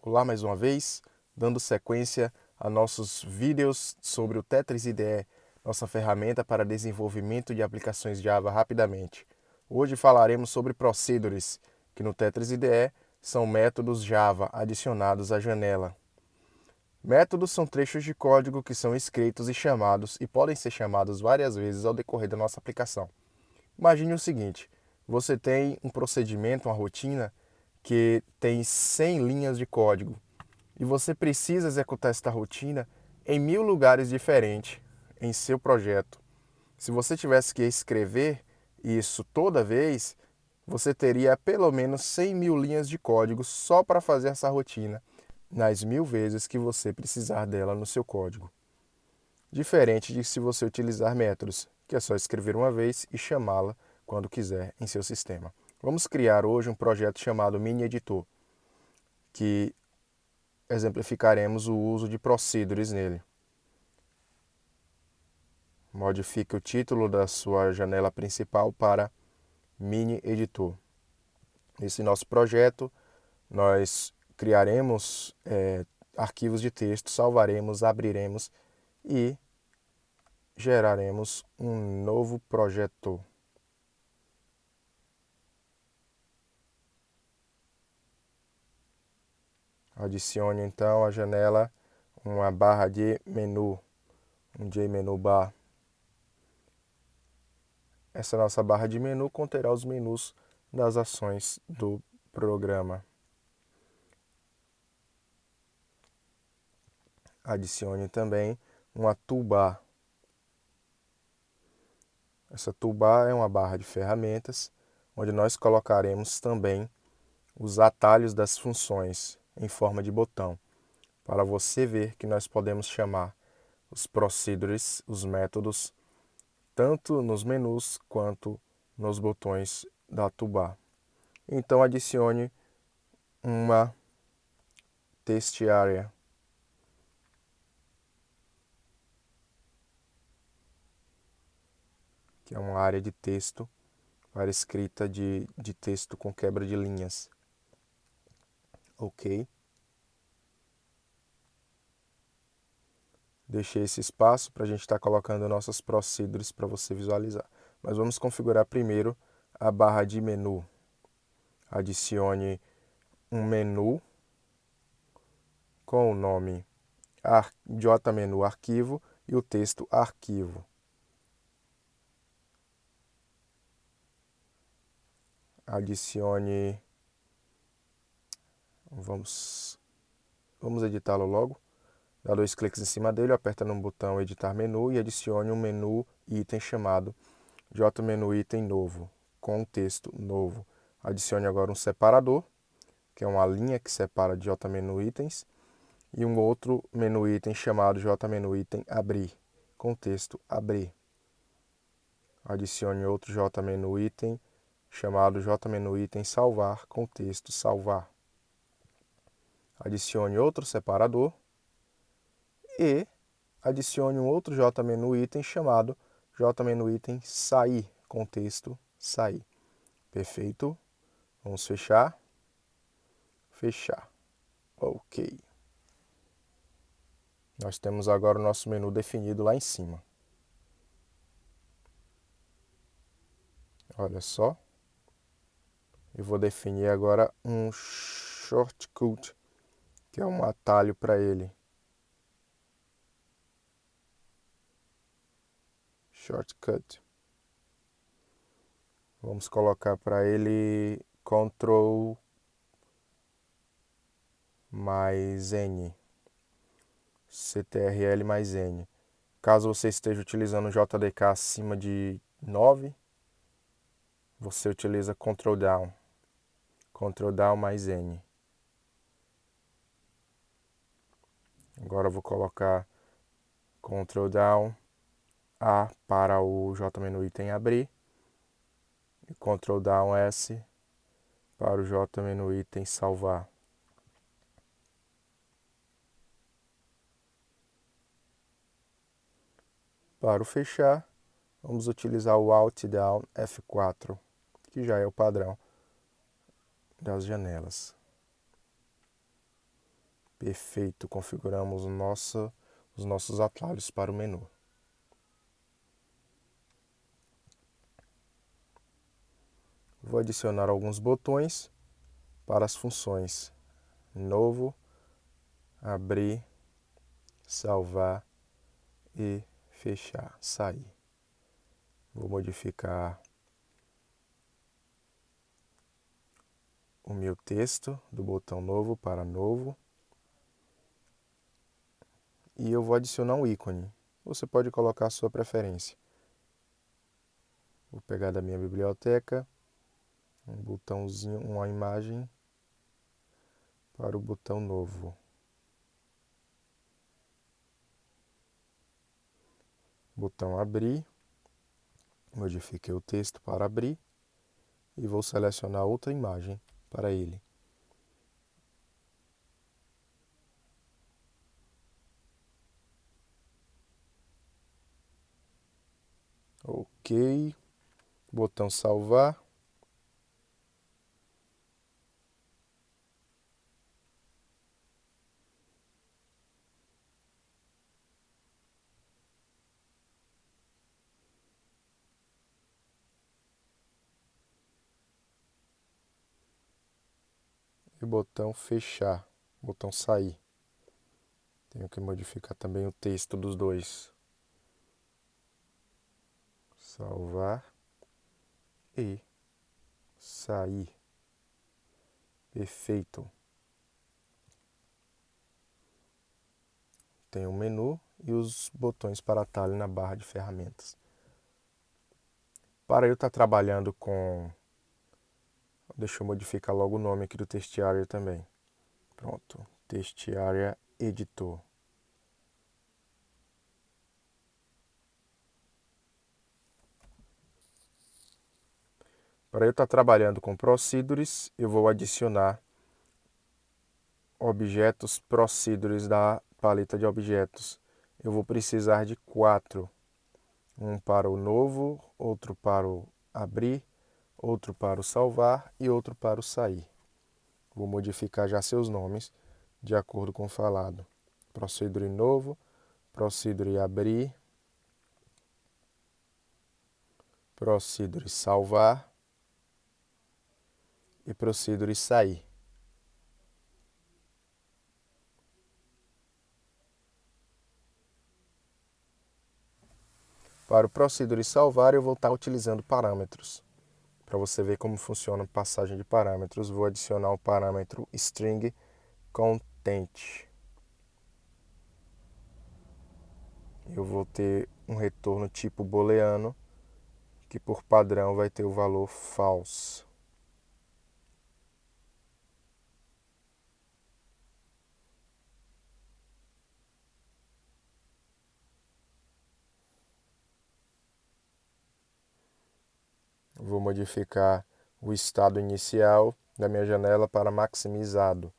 Olá mais uma vez, dando sequência a nossos vídeos sobre o Tetris IDE, nossa ferramenta para desenvolvimento de aplicações Java rapidamente. Hoje falaremos sobre procedures, que no Tetris IDE são métodos Java adicionados à janela. Métodos são trechos de código que são escritos e chamados e podem ser chamados várias vezes ao decorrer da nossa aplicação. Imagine o seguinte, você tem um procedimento, uma rotina, que tem 100 linhas de código e você precisa executar esta rotina em 1000 lugares diferentes em seu projeto. Se você tivesse que escrever isso toda vez, você teria pelo menos 100.000 linhas de código só para fazer essa rotina nas 1000 vezes que você precisar dela no seu código. Diferente de se você utilizar métodos, que é só escrever uma vez e chamá-la quando quiser em seu sistema. Vamos criar hoje um projeto chamado Mini Editor, que exemplificaremos o uso de procedures nele. Modifique o título da sua janela principal para Mini Editor. Nesse nosso projeto, nós criaremos arquivos de texto, salvaremos, abriremos e geraremos um novo projeto. Adicione então à janela uma barra de menu, um JMenu bar. Essa nossa barra de menu conterá os menus das ações do programa. Adicione também uma toolbar. Essa toolbar é uma barra de ferramentas, onde nós colocaremos também os atalhos das funções em forma de botão, para você ver que nós podemos chamar os procedures, os métodos, tanto nos menus quanto nos botões da toolbar. Então adicione uma text area. Que é uma área de texto para escrita de texto com quebra de linhas. Ok. Deixei esse espaço para a gente estar colocando nossas procedures para você visualizar. Mas vamos configurar primeiro a barra de menu. Adicione um menu com o nome JMenu arquivo e o texto arquivo. Adicione, vamos editá-lo logo. Dá 2 cliques em cima dele, aperta no botão editar menu e adicione um menu item chamado JMenu item novo, com um texto novo. Adicione agora um separador, que é uma linha que separa de JMenu itens, e um outro menu item chamado JMenu item abrir, com texto abrir. Adicione outro JMenu item chamado JMenu item salvar, com texto salvar. Adicione outro separador e adicione um outro JMenu item chamado JMenu item sair, com texto sair. Perfeito. Vamos fechar. Fechar. Ok. Nós temos agora o nosso menu definido lá em cima. Olha só. Eu vou definir agora um shortcut, que é um atalho para ele. Shortcut. Vamos colocar para ele Ctrl mais N. CTRL mais N. Caso você esteja utilizando o JDK acima de 9, você utiliza Ctrl Down. Ctrl Down mais N. Agora eu vou colocar Ctrl Down A para o JMenu item abrir e Ctrl Down S para o JMenu item salvar. Para o fechar, vamos utilizar o Alt Down F4, que já é o padrão das janelas. Perfeito, configuramos os nossos atalhos para o menu. Vou adicionar alguns botões para as funções novo, abrir, salvar e fechar, sair. Vou modificar o meu texto do botão novo para novo. E eu vou adicionar um ícone. Você pode colocar a sua preferência. Vou pegar da minha biblioteca um botãozinho, uma imagem para o botão novo. Botão abrir. Modifiquei o texto para abrir e vou selecionar outra imagem para ele. Ok. Botão salvar. E botão fechar, botão sair. Tenho que modificar também o texto dos dois. Salvar e sair. Perfeito. Tem o menu e os botões para atalho na barra de ferramentas. Para eu estar trabalhando com... Deixa eu modificar logo o nome aqui do Textiarea também. Pronto, Textiarea Editor. Para eu estar trabalhando com Procedures, eu vou adicionar objetos Procedures da paleta de objetos. Eu vou precisar de 4. Um para o novo, outro para o abrir, outro para o salvar e outro para o sair. Vou modificar já seus nomes de acordo com o falado. Procedure novo, Procedure abrir, Procedure salvar e Procedure sair. Para o Procedure salvar, eu vou estar utilizando parâmetros. Para você ver como funciona a passagem de parâmetros, vou adicionar o parâmetro string content. Eu vou ter um retorno tipo booleano, que por padrão vai ter o valor false. Vou modificar o estado inicial da minha janela para maximizado.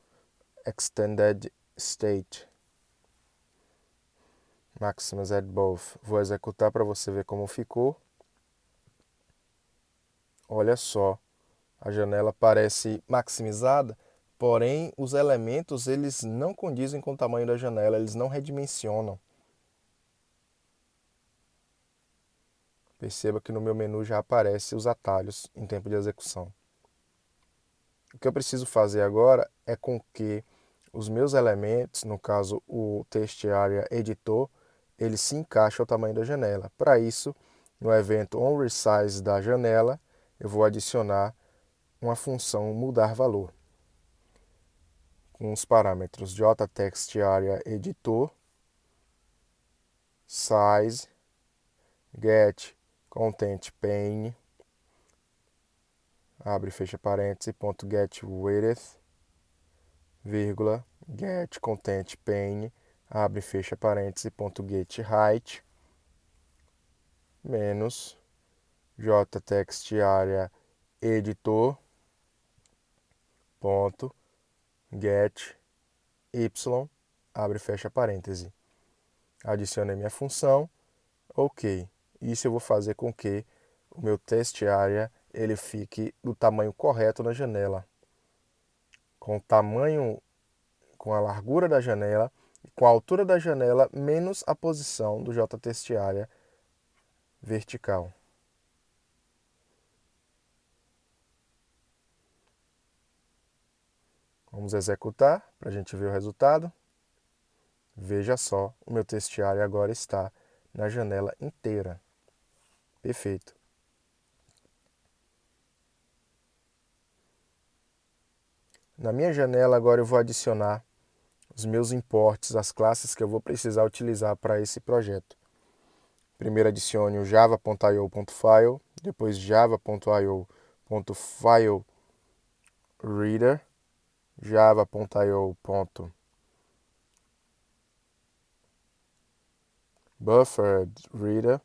Extended state. Maximus at both. Vou executar para você ver como ficou. Olha só, a janela parece maximizada, porém os elementos eles não condizem com o tamanho da janela, eles não redimensionam. Perceba que no meu menu já aparecem os atalhos em tempo de execução. O que eu preciso fazer agora é com que os meus elementos, no caso o Textiarea Editor, ele se encaixe ao tamanho da janela. Para isso, no evento onResize da janela, eu vou adicionar uma função mudar valor, com os parâmetros jTextAreaEditor, size, getContentPane, abre e fecha parênteses, ponto getWidth, vírgula, getContentPane, abre e fecha parênteses, ponto getHeight, menos jTextAreaEditor, ponto get y, abre e fecha parêntese. Adicionei minha função, ok. Isso eu vou fazer com que o meu Textiarea ele fique do tamanho correto na janela. com o tamanho, com a largura da janela, com a altura da janela menos a posição do JTextArea área vertical. Vamos executar para a gente ver o resultado. Veja só, o meu textiário agora está na janela inteira. Perfeito. Na minha janela agora eu vou adicionar os meus imports, as classes que eu vou precisar utilizar para esse projeto. Primeiro adicione o java.io.file, depois java.io.fileReader, java.io.bufferedReader,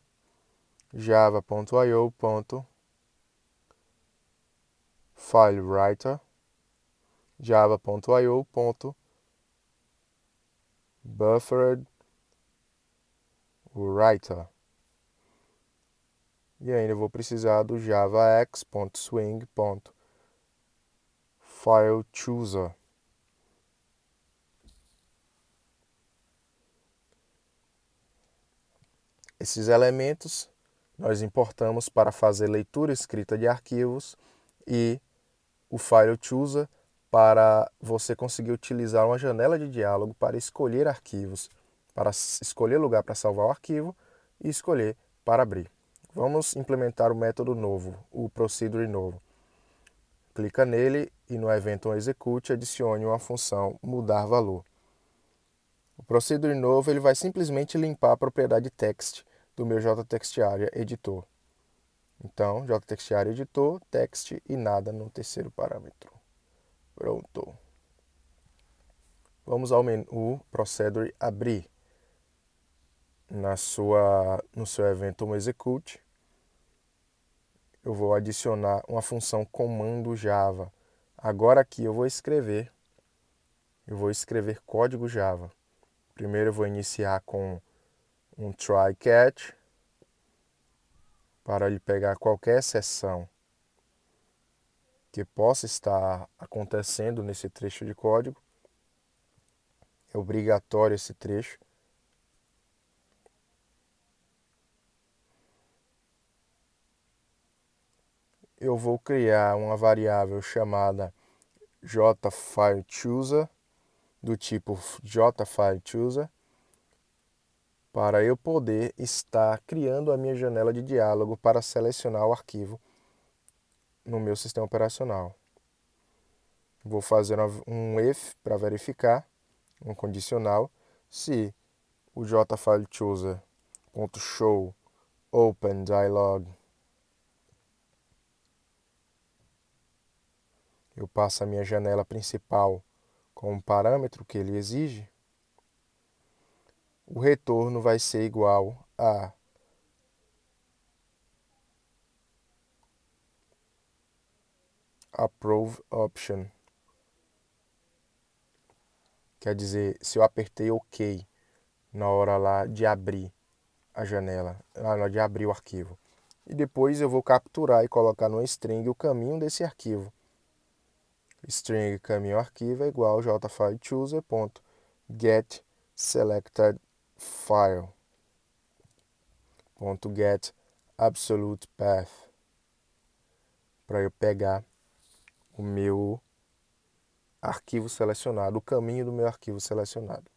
java.io.filewriter, java.io.bufferedWriter. E ainda vou precisar do javax.swing.fileChooser. Esses elementos nós importamos para fazer leitura e escrita de arquivos e o FileChooser para você conseguir utilizar uma janela de diálogo para escolher arquivos, para escolher lugar para salvar o arquivo e escolher para abrir. Vamos implementar o método novo, o procedure novo. Clica nele e no evento onExecute adicione uma função mudar valor. O procedure novo ele vai simplesmente limpar a propriedade text do meu JTextArea editor. Então, JTextArea editor, text e nada no terceiro parâmetro. Pronto. Vamos ao menu procedure abrir. No seu evento onExecute, eu vou adicionar uma função comando Java. Agora aqui eu vou escrever código Java. Primeiro eu vou iniciar com um try catch para ele pegar qualquer exceção que possa estar acontecendo nesse trecho de código. É obrigatório esse trecho. Eu vou criar uma variável chamada jFileChooser, do tipo jFileChooser, para eu poder estar criando a minha janela de diálogo para selecionar o arquivo no meu sistema operacional. Vou fazer um if para verificar, um condicional, se o jFileChooser.show open dialog eu passo a minha janela principal com o parâmetro que ele exige, o retorno vai ser igual a approve option. Quer dizer, se eu apertei OK na hora lá de abrir a janela, na hora de abrir o arquivo. E depois eu vou capturar e colocar no string o caminho desse arquivo. String caminho arquivo é igual a jFileChooser.getSelectedFile.get absolute path, para eu pegar o meu arquivo selecionado, o caminho do meu arquivo selecionado.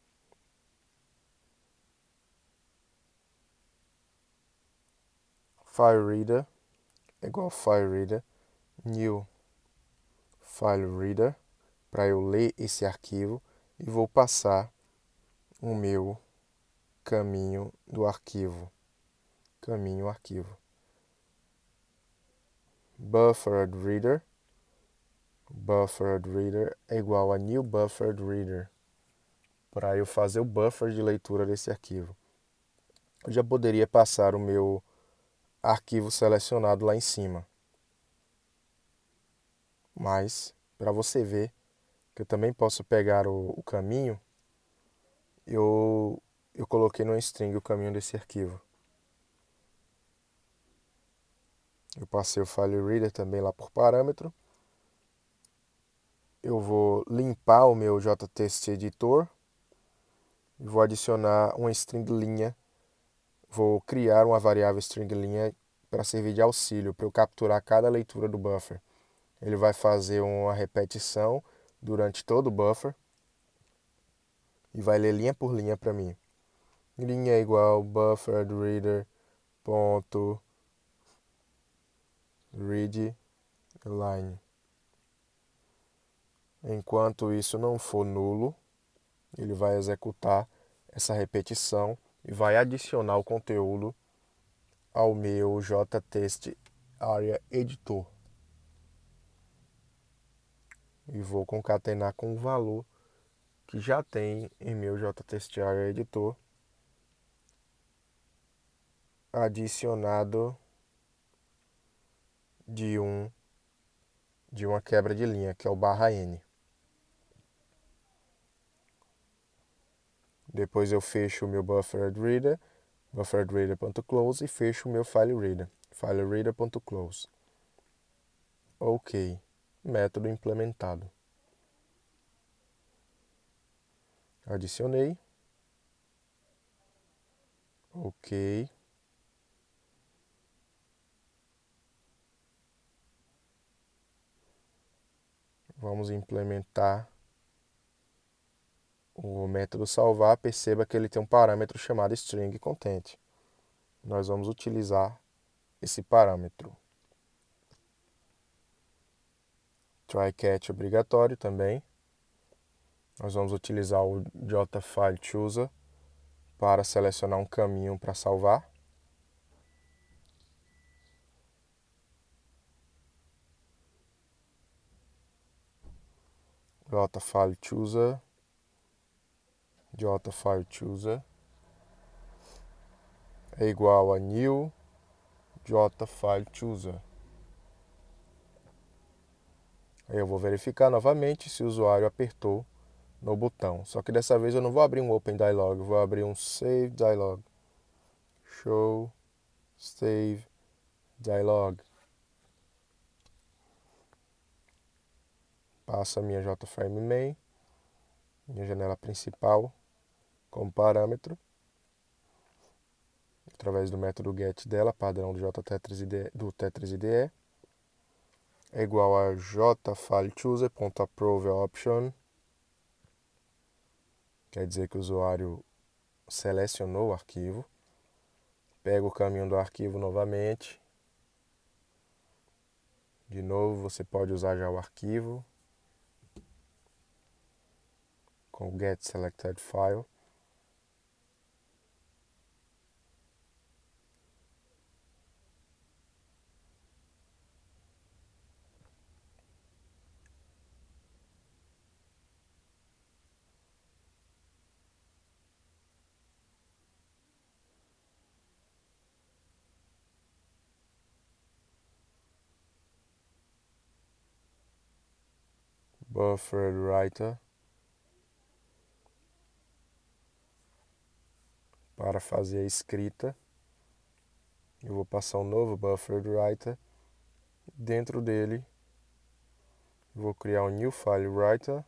FileReader é igual a FileReader new FileReader, para eu ler esse arquivo e vou passar o meu caminho do arquivo. Caminho arquivo. BufferedReader é igual a new BufferedReader, para eu fazer o buffer de leitura desse arquivo. Eu já poderia passar o meu arquivo selecionado lá em cima. Mas, para você ver que eu também posso pegar o caminho, eu coloquei no string o caminho desse arquivo. Eu passei o FileReader também lá por parâmetro. eu vou limpar o meu JTextEditor Editor e vou adicionar uma string linha. Vou criar uma variável string linha para servir de auxílio, para eu capturar cada leitura do buffer. Ele vai fazer uma repetição durante todo o buffer e vai ler linha por linha para mim. Linha é igual bufferedReader ponto read line. Enquanto isso não for nulo, ele vai executar essa repetição e vai adicionar o conteúdo ao meu JTextArea Editor. E vou concatenar com o valor que já tem em meu JTextArea Editor adicionado de uma quebra de linha, que é o /n. Depois eu fecho o meu bufferedReader, bufferedReader.close, e fecho o meu fileReader, fileReader.close. Ok, método implementado. Adicionei. Ok. Vamos implementar o método salvar. Perceba que ele tem um parâmetro chamado string content. Nós vamos utilizar esse parâmetro. Try-catch obrigatório também. Nós vamos utilizar o JFileChooser para selecionar um caminho para salvar. JFileChooser é igual a new JFileChooser. Aí eu vou verificar novamente se o usuário apertou no botão. Só que dessa vez eu não vou abrir um Open Dialog, eu vou abrir um Save Dialog. Show Save Dialog. Passo a minha JFrameMain, minha janela principal, como parâmetro, através do método get dela, padrão do TetrisIDE, é igual a jFileChooser.ApproveOption, quer dizer que o usuário selecionou o arquivo. Pega o caminho do arquivo novamente. De novo, você pode usar já o arquivo com o getSelectedFile. BufferedWriter para fazer a escrita. Eu vou passar um novo BufferedWriter. Dentro dele, vou criar um new file writer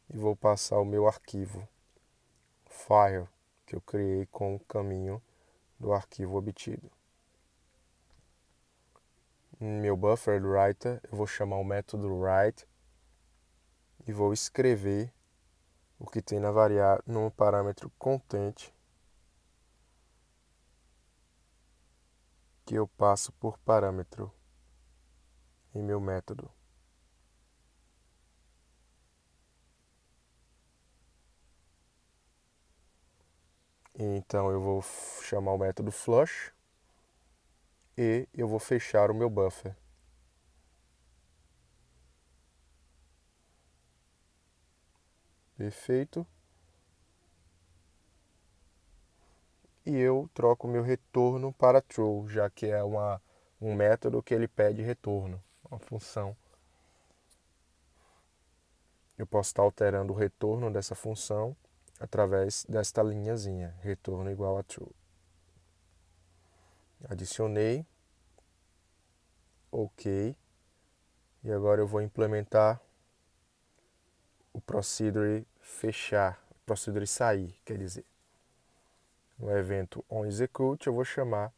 e vou passar o meu arquivo file que eu criei com o caminho do arquivo obtido. No meu BufferedWriter, eu vou chamar o método write e vou escrever o que tem na variável no parâmetro content que eu passo por parâmetro em meu método. Então eu vou chamar o método flush e eu vou fechar o meu buffer. Perfeito. E eu troco o meu retorno para true, já que é um método que ele pede retorno, uma função. Eu posso estar alterando o retorno dessa função através desta linhazinha, retorno igual a true. Adicionei, ok, e agora eu vou implementar o procedure fechar, o procedure sair, quer dizer. No evento onExecute, eu vou chamar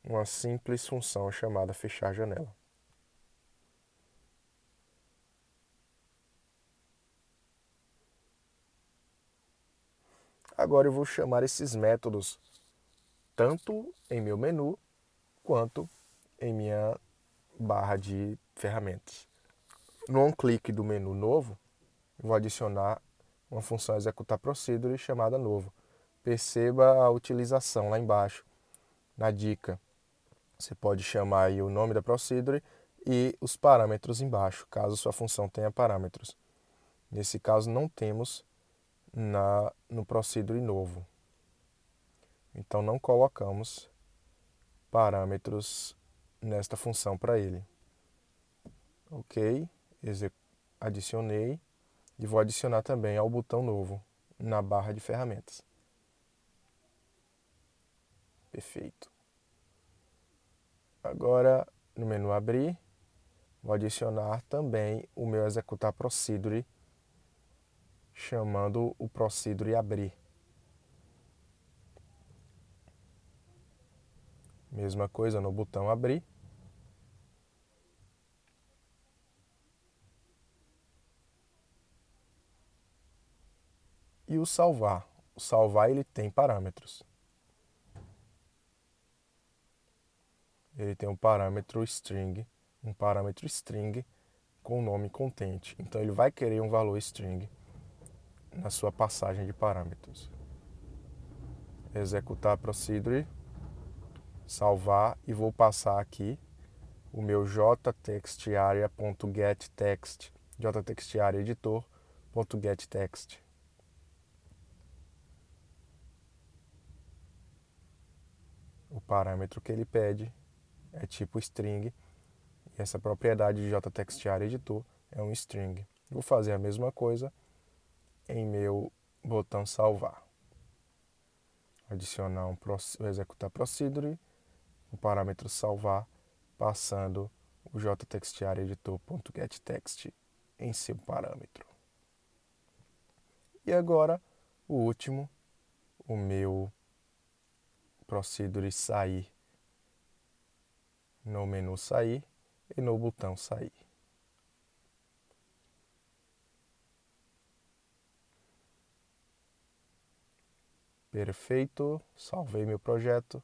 uma simples função chamada fechar janela. Agora eu vou chamar esses métodos tanto em meu menu quanto em minha barra de ferramentas. No on-click do menu novo, vou adicionar uma função executar procedure chamada novo. Perceba a utilização lá embaixo, na dica. Você pode chamar aí o nome da procedure e os parâmetros embaixo, caso sua função tenha parâmetros. Nesse caso, não temos no procedure novo. Então, não colocamos parâmetros nesta função para ele. Ok, adicionei e vou adicionar também ao botão novo na barra de ferramentas. Perfeito. Agora, no menu abrir, vou adicionar também o meu executar procedure, chamando o procedure abrir. Mesma coisa no botão abrir. E o salvar. O salvar ele tem parâmetros. Ele tem um parâmetro string com o nome contente. Então ele vai querer um valor string na sua passagem de parâmetros. Executar procedure, salvar e vou passar aqui o meu jtextArea.getText, jtextArea editor.getText. O parâmetro que ele pede é tipo string, e essa propriedade de jtextArea editor é um string. Vou fazer a mesma coisa em meu botão salvar. Adicionar executar procedure, o parâmetro salvar, passando o jtextArea editor.getText em seu parâmetro. E agora, o último, o meu procedure sair no menu sair e no botão sair. Perfeito, salvei meu projeto,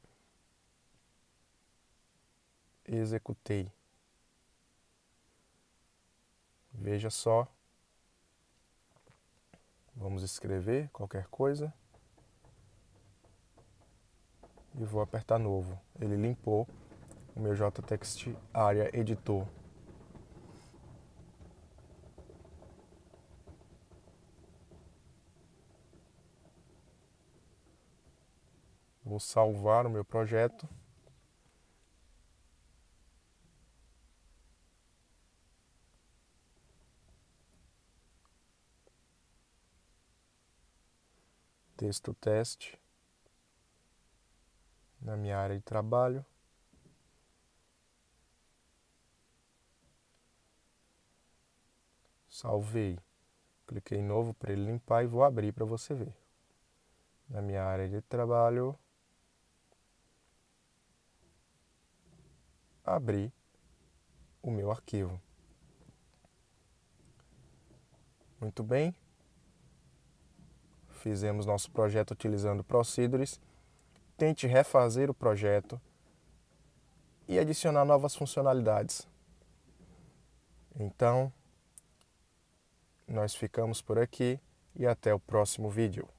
executei. Veja só, vamos escrever qualquer coisa e vou apertar novo. Ele limpou o meu jtextArea editor. Vou salvar o meu projeto. Texto teste na minha área de trabalho. Salvei. Cliquei em novo para ele limpar e vou abrir para você ver. Na minha área de trabalho, abri o meu arquivo. Muito bem. Fizemos nosso projeto utilizando procedures. Tente refazer o projeto e adicionar novas funcionalidades. Então, nós ficamos por aqui e até o próximo vídeo.